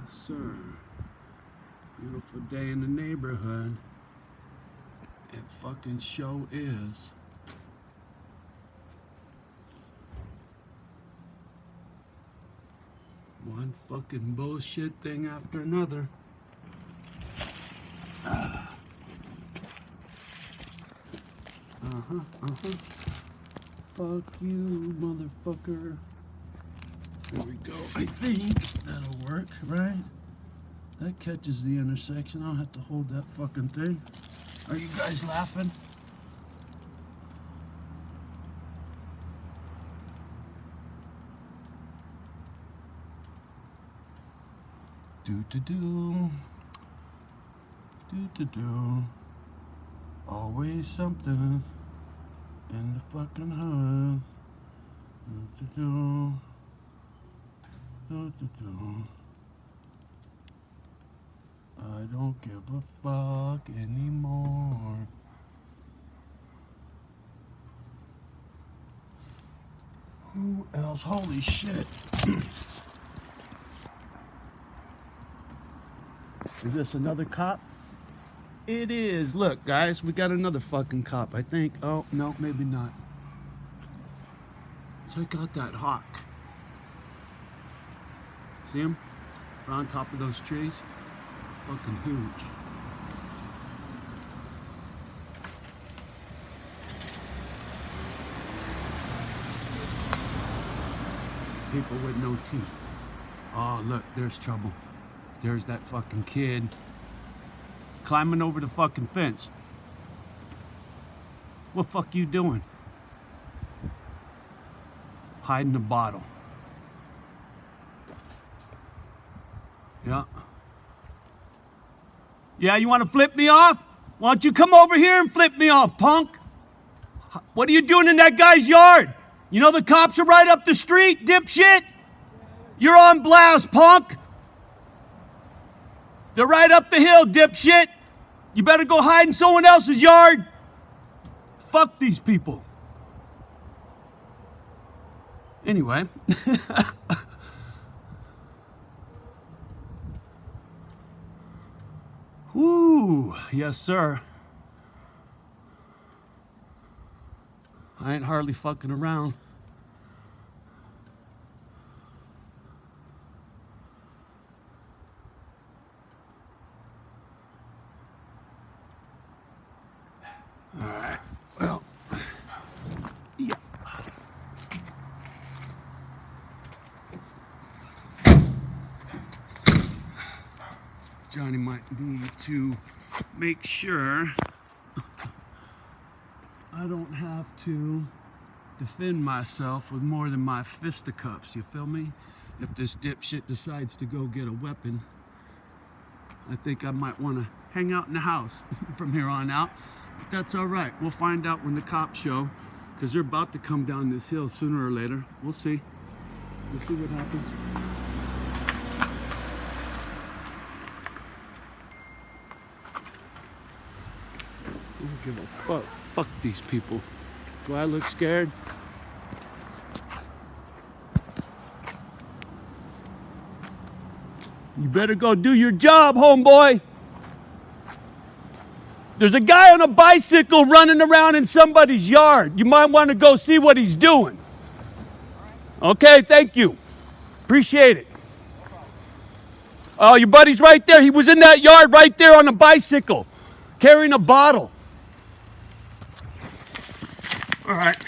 Yes, sir. Beautiful day in the neighborhood. It fucking show is. One fucking bullshit thing after another. Fuck you, motherfucker. There we go. I think that'll work, right? That catches the intersection. I don't have to hold that fucking thing. Are you guys laughing? Do-do-do. Do-do-do. Always something in the fucking hood. Do-do-do. Do-do-do. I don't give a fuck anymore. Who else? Holy shit. Is this another cop? It is. Look, guys, we got another fucking cop, I think. Oh, no, maybe not. Check out that hawk. See him? Right on top of those trees? Fucking huge. People with no teeth. Oh, look, there's trouble. There's that fucking kid climbing over the fucking fence. What fuck you doing? Hiding a bottle. Yeah. Yeah, you want to flip me off? Why don't you come over here and flip me off, punk? What are you doing in that guy's yard? You know the cops are right up the street, dipshit? You're on blast, punk. They're right up the hill, dipshit. You better go hide in someone else's yard. Fuck these people. Anyway. Whoo, yes, sir. I ain't hardly fucking around. All right, well, yeah. Johnny might need to make sure I don't have to defend myself with more than my fisticuffs, you feel me? If this dipshit decides to go get a weapon, I think I might want to hang out in the house from here on out. But that's all right. We'll find out when the cops show, because they're about to come down this hill sooner or later. We'll see. We'll see what happens. I don't give a fuck. Fuck these people. Do I look scared? You better go do your job, homeboy. There's a guy on a bicycle running around in somebody's yard. You might want to go see what he's doing. Okay, thank you. Appreciate it. Oh, your buddy's right there. He was in that yard right there on a bicycle, carrying a bottle. All right.